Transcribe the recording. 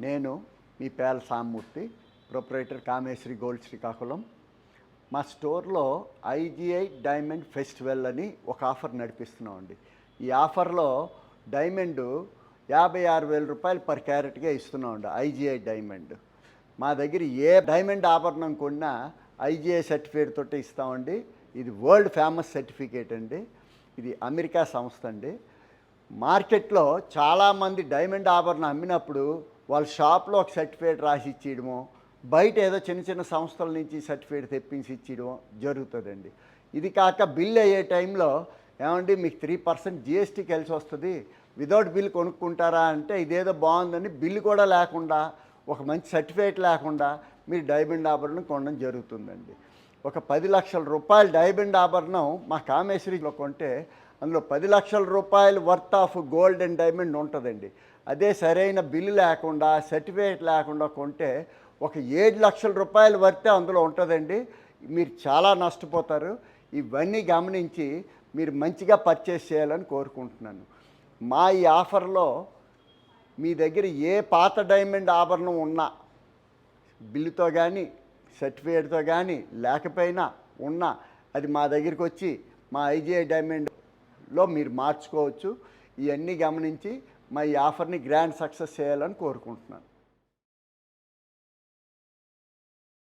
నేను మీ పేల సామూర్తి, proprietor Kameshwari gold Srikakulam. మా స్టోర్లో ఐజీఐ డైమండ్ ఫెస్టివల్ అని ఒక ఆఫర్ నడిపిస్తున్నామండి. ఈ ఆఫర్లో డైమండ్ 56,000 రూపాయలు పర్ క్యారెట్గా ఇస్తున్నామండి. ఐజీఐ డైమండ్ మా దగ్గర ఏ డైమండ్ ఆభరణం కొన్నా ఐజీఐ సర్టిఫికేట్ తోటి ఇస్తామండి. ఇది వరల్డ్ ఫేమస్ సర్టిఫికేట్ అండి. ఇది అమెరికా సంస్థ అండి. మార్కెట్లో చాలామంది డైమండ్ ఆభరణం అమ్మినప్పుడు వాళ్ళ షాప్లో ఒక సర్టిఫికేట్ రాసి ఇచ్చేయడమో, బయట ఏదో చిన్న చిన్న సంస్థల నుంచి సర్టిఫికేట్ తెప్పించి ఇచ్చేయడమో జరుగుతుందండి. ఇది కాక బిల్ అయ్యే టైంలో ఏమండి మీకు 3% జిఎస్టీ కలిసి వస్తుంది, వితౌట్ బిల్ కొనుక్కుంటారా అంటే ఇదేదో బాగుందని బిల్లు కూడా లేకుండా, ఒక మంచి సర్టిఫికేట్ లేకుండా మీరు డైమండ్ ఆభరణం కొనడం జరుగుతుందండి. ఒక 10 లక్షల రూపాయల డైమండ్ ఆభరణం మా కామేశ్వరిలో కొంటే అందులో 10 లక్షల రూపాయలు worth of gold and diamond ఉంటుందండి. అదే సరైన బిల్లు లేకుండా సర్టిఫికేట్ లేకుండా కొంటే ఒక 7 లక్షల రూపాయల వర్తే అందులో ఉంటుందండి. మీరు చాలా నష్టపోతారు. ఇవన్నీ గమనించి మీరు మంచిగా పర్చేస్ చేయాలని కోరుకుంటున్నాను. మా ఈ ఆఫర్లో మీ దగ్గర ఏ పాత డైమండ్ ఆభరణం ఉన్నా బిల్లుతో కానీ సర్టిఫికేట్తో కానీ లేకపోయినా ఉన్నా అది మా దగ్గరికి వచ్చి మా ఐజీఐ డైమండ్లో మీరు మార్చుకోవచ్చు. ఇవన్నీ గమనించి మా ఈ ఆఫర్ని గ్రాండ్ సక్సెస్ చేయాలని కోరుకుంటున్నాను.